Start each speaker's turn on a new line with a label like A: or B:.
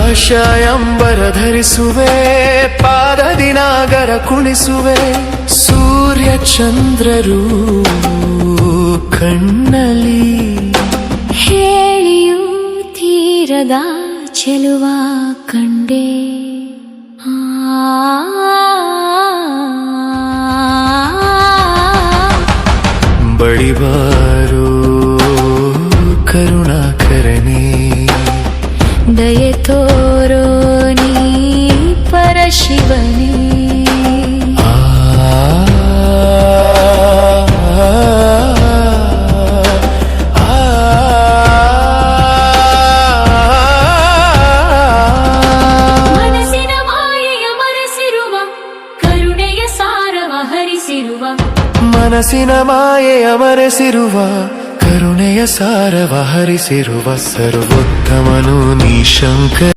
A: ಆಕಾಶಂಬರ ಧರಿಸುವೆ, ಪಾದದಿ ನಾಗರ ಕುಣಿಸುವೆ, ಸೂರ್ಯ ಚಂದ್ರರು ಕಣ್ಣಲ್ಲಿ
B: ಹೇಳಿಯೂ ತೀರದ ಚೆಲುವ ಕಂಡೆ.
A: ಬಳಿಬಾರೋ ಕರುಣಾಕರನೇ,
B: ದಯೆ ತೋರೋ ನೀ ಪರಶಿವನೇ. ಮನಸ್ಸಿನ ಮಾಯೆಯ ಮರೆಸಿರುವ ಕರುಣೆಯ ಸಾರವ ಹರಿಸಿರುವ,
A: ಮನಸ್ಸಿನ ಮಾಯೆಯ ಮರೆಸಿರುವ ಕರುಣೆಯ ಸಾರವ ಹರಿಸಿರುವ ಸರ್ವೋತ್ತಮನು ನೀ ಶಂಕರ.